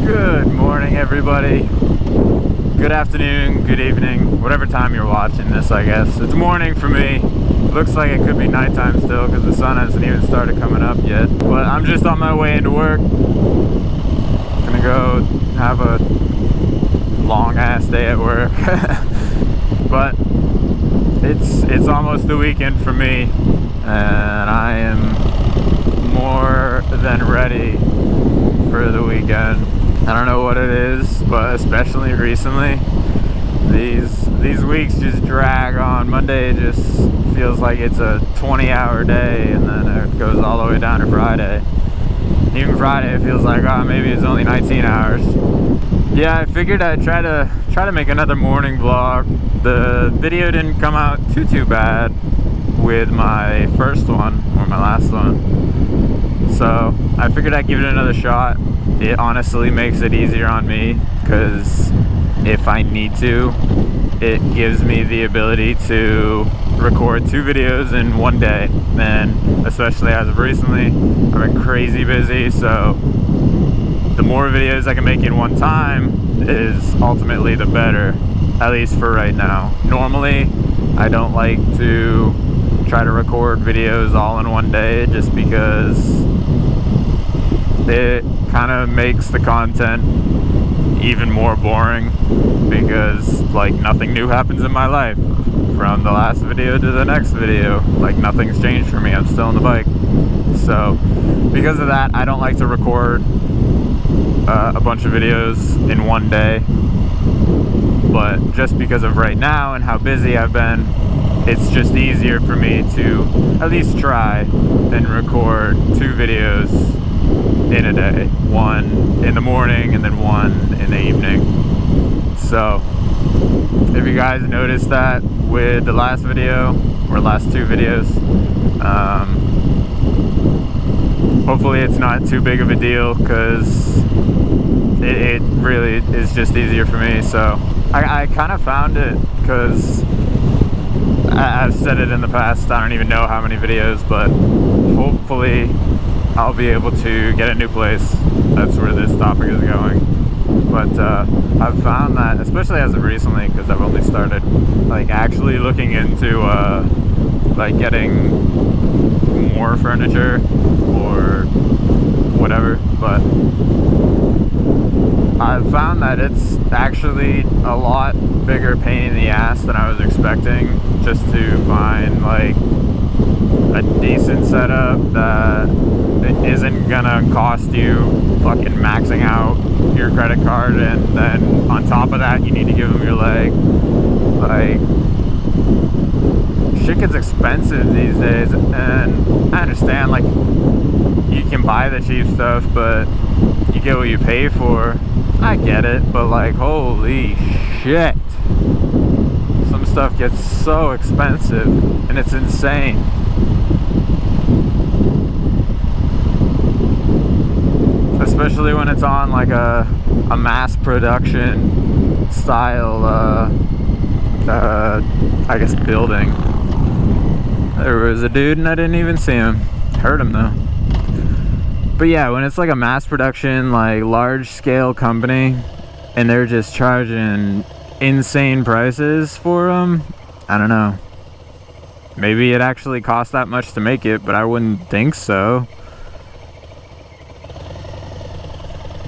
Good morning, everybody. Good afternoon, good evening, whatever time you're watching this, I guess. It's morning for me. Looks like it could be nighttime still because the sun hasn't even started coming up yet. But I'm just on my way into work. Gonna go have a long ass day at work. But it's almost the weekend for me, and I am more than ready for the weekend. I don't know what it is, but especially recently, these weeks just drag on. Monday just feels like it's a 20-hour day, and then it goes all the way down to Friday. Even Friday, it feels like, oh, maybe it's only 19 hours. Yeah, I figured I'd try to make another morning vlog. The video didn't come out too bad with my first one, or my last one. So I figured I'd give it another shot. It honestly makes it easier on me because if I need to, it gives me the ability to record 2 videos in one day. And especially as of recently, I've been crazy busy, so the more videos I can make in one time is ultimately the better, at least for right now. Normally, I don't like to try to record videos all in one day just because it kind of makes the content even more boring, because like nothing new happens in my life from the last video to the next video. Like nothing's changed for me. I'm still on the bike. So because of that, I don't like to record a bunch of videos in one day. But just because of right now and how busy I've been, it's just easier for me to at least try and record 2 videos in a day. One in the morning and then one in the evening. So if you guys noticed that with the last video, or last 2 videos, hopefully it's not too big of a deal, because it really is just easier for me. So I kind of found it, because I've said it in the past, I don't even know how many videos, but hopefully I'll be able to get a new place. That's where this topic is going. But I've found that, especially as of recently, because I've only started like actually looking into like getting more furniture or whatever, but I've found that it's actually a lot bigger pain in the ass than I was expecting, just to find like a decent setup that it isn't gonna cost you fucking maxing out your credit card, and then on top of that you need to give them your leg. Like, shit gets expensive these days, and I understand like you can buy the cheap stuff, but you get what you pay for. I get it, but like, holy shit, some stuff gets so expensive and it's insane. Especially when it's on like a mass production style I guess building. There was a dude and I didn't even see him. Heard him though. But yeah, when it's like a mass production, like large scale company, and they're just charging insane prices for them, I don't know. Maybe it actually costs that much to make it, but I wouldn't think so.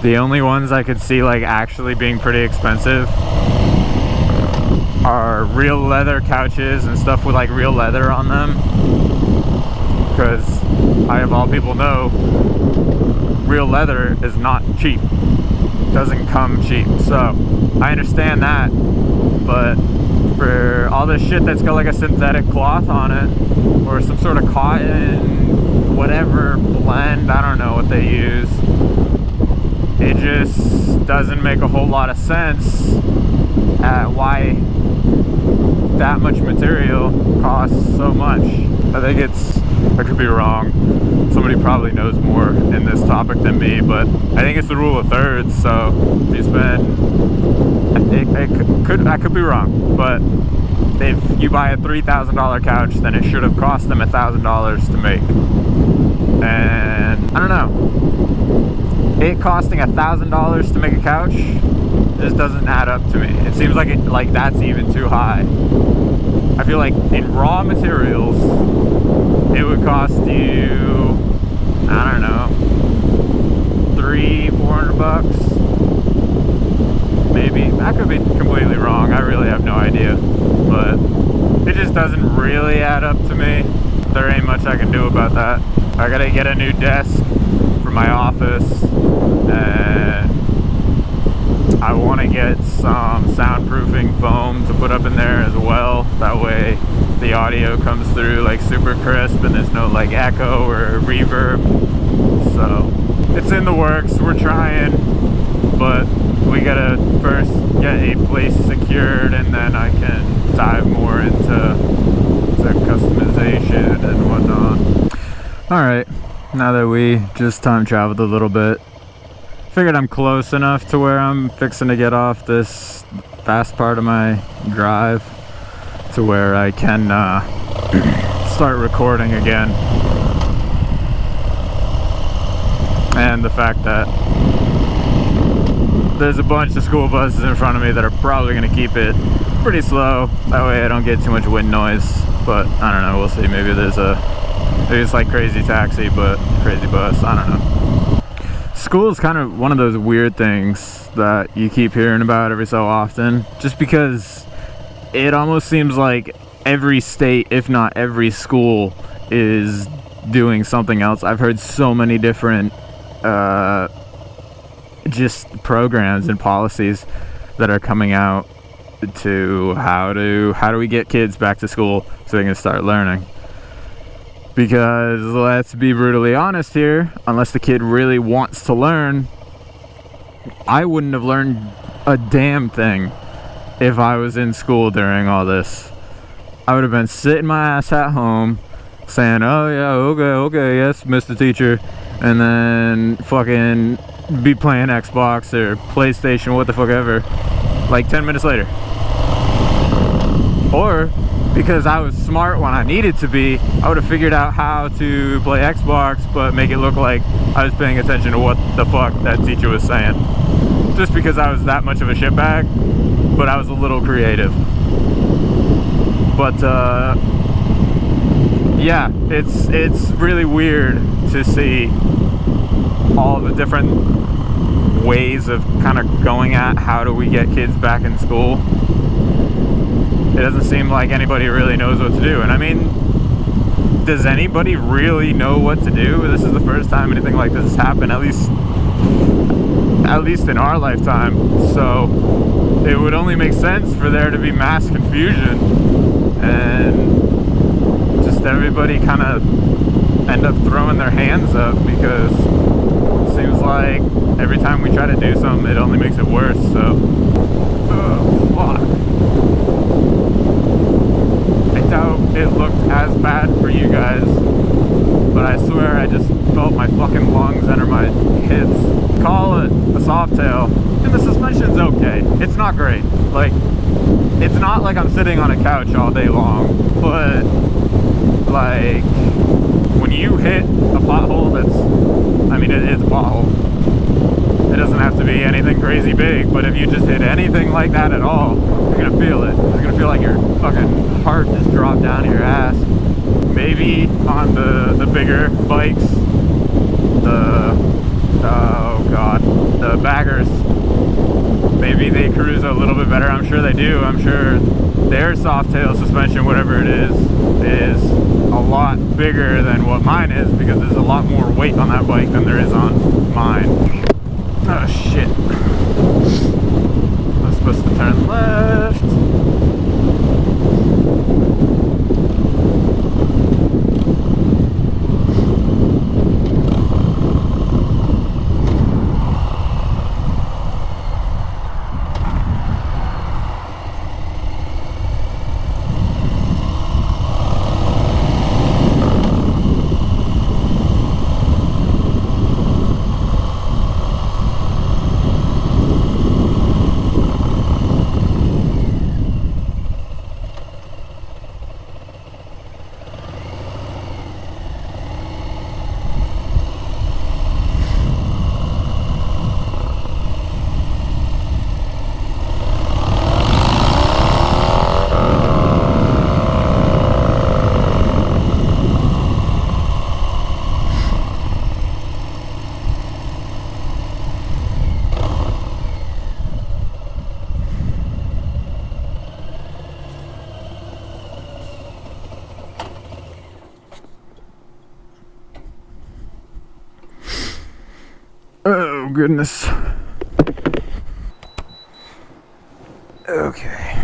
The only ones I could see like actually being pretty expensive are real leather couches and stuff with like real leather on them, because I, of all people, know real leather is not cheap. It doesn't come cheap. So I understand that, but for all this shit that's got like a synthetic cloth on it, or some sort of cotton, whatever blend, I don't know what they use, it just doesn't make a whole lot of sense at why that much material costs so much. I think it's, I could be wrong, somebody probably knows more in this topic than me, but I think it's the rule of thirds. So if you spend, I could be wrong, but if you buy a $3,000 couch, then it should have cost them $1,000 to make. And I don't know, it costing $1,000 to make a couch just doesn't add up to me. It seems like that's even too high. I feel like in raw materials it would cost you, I don't know, $300-400 maybe. I could be completely wrong, I really have no idea, but it just doesn't really add up to me. There ain't much I can do about that. I gotta get a new desk for my office, and I want to get some soundproofing foam to put up in there as well. That way the audio comes through like super crisp and there's no like echo or reverb. So it's in the works, we're trying, but we gotta first get a place secured, and then I can dive more into customization and whatnot. Alright, now that we just time traveled a little bit, figured I'm close enough to where I'm fixing to get off this fast part of my drive to where I can start recording again. And the fact that there's a bunch of school buses in front of me that are probably going to keep it pretty slow, that way I don't get too much wind noise. But I don't know, we'll see. Maybe it's like crazy taxi but crazy bus, I don't know. School is kind of one of those weird things that you keep hearing about every so often, just because it almost seems like every state, if not every school, is doing something else. I've heard so many different just programs and policies that are coming out to how do we get kids back to school so they can start learning. Because let's be brutally honest here, unless the kid really wants to learn, I wouldn't have learned a damn thing if I was in school during all this. I would have been sitting my ass at home saying, oh yeah, okay, yes, Mr. Teacher, and then fucking be playing Xbox or PlayStation, what the fuck ever, like 10 minutes later. Or because I was smart when I needed to be, I would have figured out how to play Xbox but make it look like I was paying attention to what the fuck that teacher was saying. Just because I was that much of a shitbag, but I was a little creative. But yeah, it's really weird to see all the different ways of kind of going at how do we get kids back in school. It doesn't seem like anybody really knows what to do. And I mean, does anybody really know what to do? This is the first time anything like this has happened, at least in our lifetime. So it would only make sense for there to be mass confusion and just everybody kind of end up throwing their hands up, because it seems like every time we try to do something, it only makes it worse. So, oh, fuck. I doubt it looked as bad for you guys, but I swear I just felt my fucking lungs enter my hips. Call it a soft tail, and the suspension's okay. It's not great. Like, it's not like I'm sitting on a couch all day long, but like when you hit a pothole that's, I mean, it is a pothole. It doesn't have to be anything crazy big, but if you just hit anything like that at all, you're gonna feel it. You're gonna feel like your fucking heart just dropped down to your ass. Maybe on the bigger bikes, the baggers, maybe they cruise a little bit better. I'm sure they do. I'm sure their soft tail suspension, whatever it is a lot bigger than what mine is, because there's a lot more weight on that bike than there is on mine. Oh shit. I'm supposed to turn left. goodness. Okay.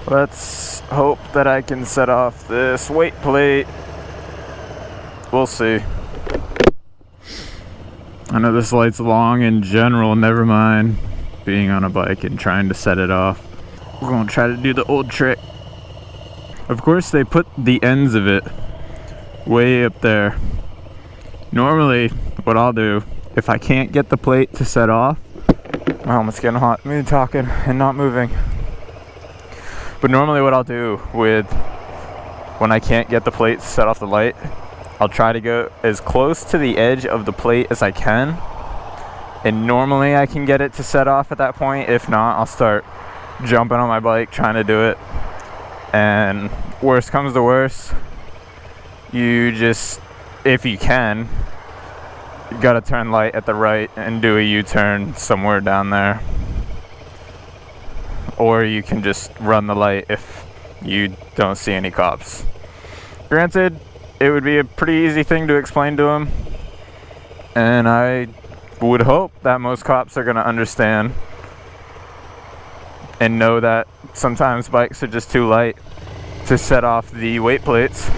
Let's hope that I can set off this weight plate. We'll see. I know this light's long in general, never mind being on a bike and trying to set it off. We're gonna try to do the old trick. Of course, they put the ends of it way up there. Normally, what I'll do, if I can't get the plate to set off, my helmet's getting hot, me talking and not moving. But normally what I'll do when I can't get the plate to set off the light, I'll try to go as close to the edge of the plate as I can. And normally I can get it to set off at that point. If not, I'll start jumping on my bike trying to do it. And worst comes to worst, you just, if you can, you gotta turn light at the right and do a U-turn somewhere down there. Or you can just run the light if you don't see any cops. Granted, it would be a pretty easy thing to explain to them, and I would hope that most cops are going to understand and know that sometimes bikes are just too light to set off the weight plates.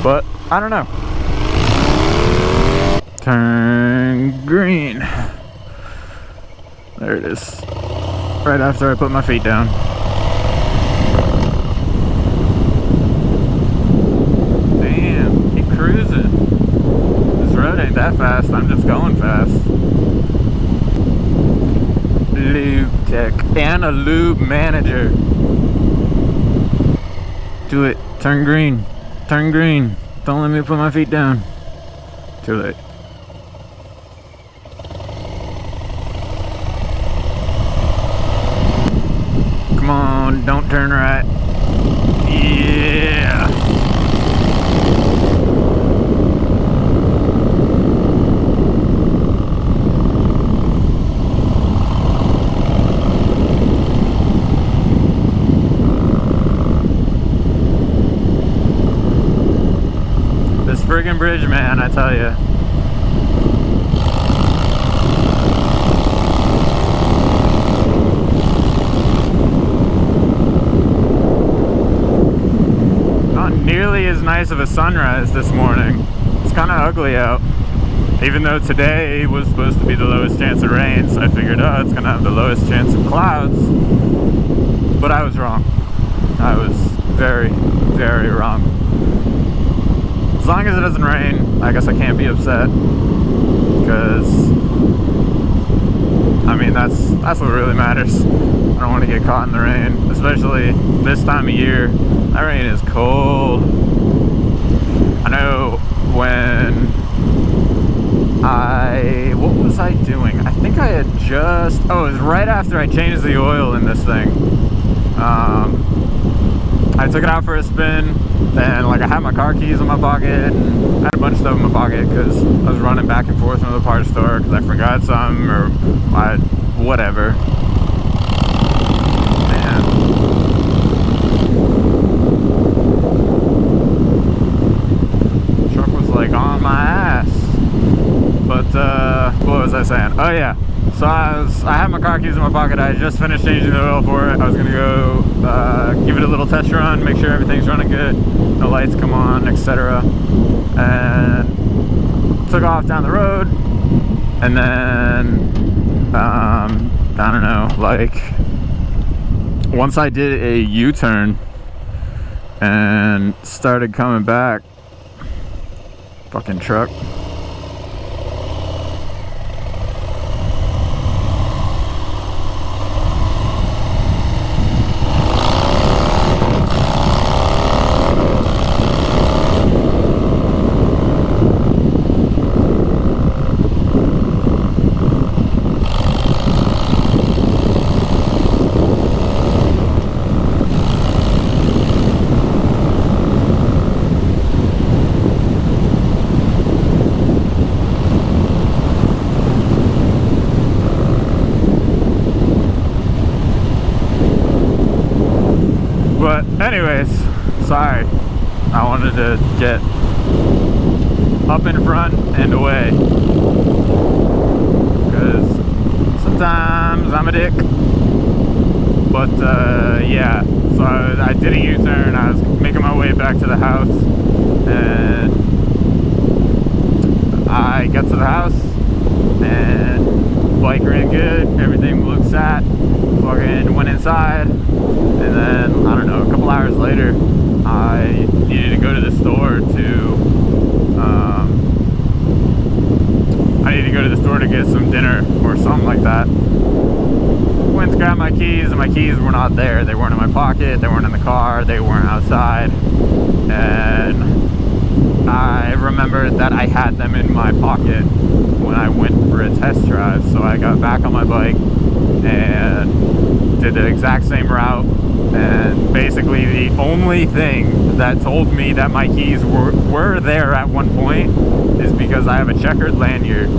But I don't know. Turn green. There it is. Right after I put my feet down. Damn, keep cruising. This road ain't that fast, I'm just going fast. Lube tech and a lube manager. Do it. Turn green. Turn green. Don't let me put my feet down. Too late. Come on, don't turn right. Yeah. This friggin' bridge, man, I tell you. Nearly as nice of a sunrise this morning. It's kind of ugly out. Even though today was supposed to be the lowest chance of rain, so I figured, oh, it's gonna have the lowest chance of clouds. But I was wrong. I was very, very wrong. As long as it doesn't rain, I guess I can't be upset. Because, I mean, that's what really matters. I don't want to get caught in the rain, especially this time of year. That rain is cold. I know when what was I doing? I think I had just, it was right after I changed the oil in this thing. I took it out for a spin, then I had my car keys in my pocket, and I had a bunch of stuff in my pocket because I was running back and forth from the parts store because I forgot something or whatever. Truck was on my ass. But what was I saying? Oh yeah, so I had my car keys in my pocket. I had just finished changing the oil for it. I was gonna go give it a little test run, make sure everything's running good, the lights come on, etc. And took off down the road, and then I don't know, once I did a U-turn and started coming back, fucking truck. outside. I wanted to get up in front and away, because sometimes I'm a dick. But yeah, so I did a U-turn. I was making my way back to the house, and I got to the house, and bike ran good, everything looked set. Fucking went inside, and then, I don't know, a couple hours later, I needed to go to the store to get some dinner or something like that. Went to grab my keys, and my keys were not there. They weren't in my pocket, they weren't in the car, they weren't outside. And I remembered that I had them in my pocket when I went for a test drive. So I got back on my bike and did the exact same route. And basically the only thing that told me that my keys were there at one point is because I have a checkered lanyard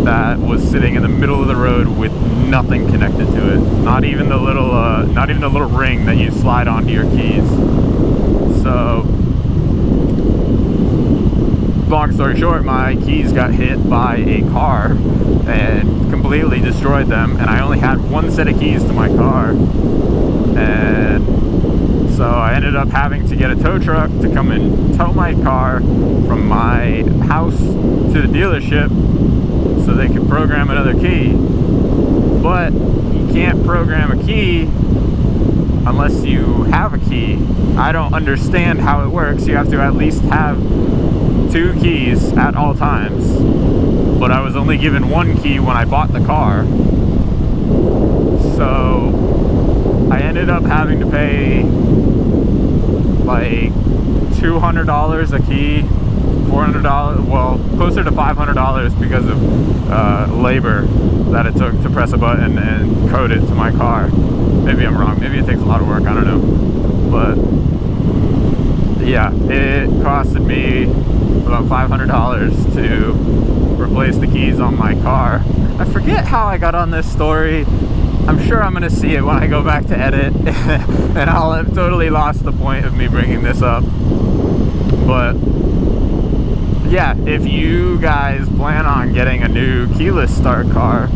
that was sitting in the middle of the road with nothing connected to it. Not even the little ring that you slide onto your keys. So, long story short, my keys got hit by a car and completely destroyed them, and I only had one set of keys to my car. And so I ended up having to get a tow truck to come and tow my car from my house to the dealership so they could program another key. But you can't program a key unless you have a key. I don't understand how it works. You have to at least have 2 keys at all times. But I was only given 1 key when I bought the car. So I ended up having to pay like $200 a key, $400, well, closer to $500 because of labor that it took to press a button and code it to my car. Maybe I'm wrong, maybe it takes a lot of work, I don't know. But yeah, it costed me about $500 to replace the keys on my car. I forget how I got on this story. I'm sure I'm gonna see it when I go back to edit and I'll have totally lost the point of me bringing this up. But yeah, if you guys plan on getting a new keyless start car,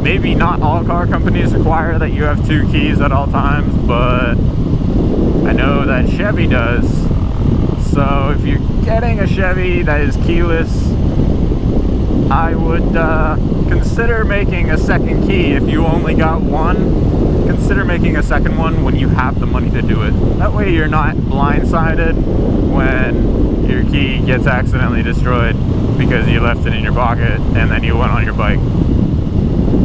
maybe not all car companies require that you have 2 keys at all times, but I know that Chevy does. So if you're getting a Chevy that is keyless, I would consider making a second key. If you only got 1, consider making a second one when you have the money to do it. That way you're not blindsided when your key gets accidentally destroyed because you left it in your pocket and then you went on your bike.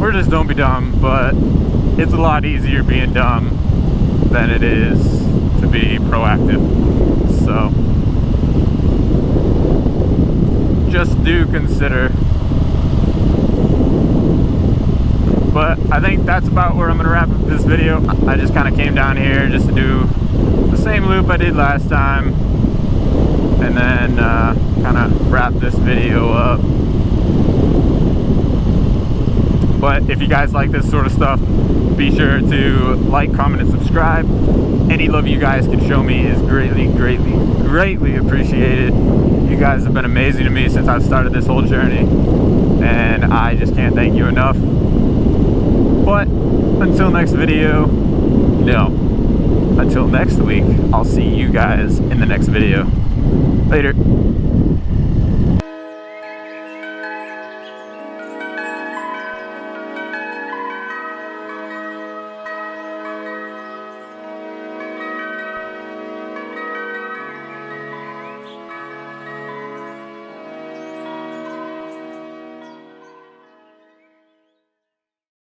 Or just don't be dumb, but it's a lot easier being dumb than it is to be proactive. So just do consider. But I think that's about where I'm going to wrap up this video. I just kind of came down here just to do the same loop I did last time, and then kind of wrap this video up. But if you guys like this sort of stuff, be sure to like, comment, and subscribe. Any love you guys can show me is greatly appreciated. You guys have been amazing to me since I've started this whole journey, and I just can't thank you enough. But until next video, no. Until next week, I'll see you guys in the next video. Later.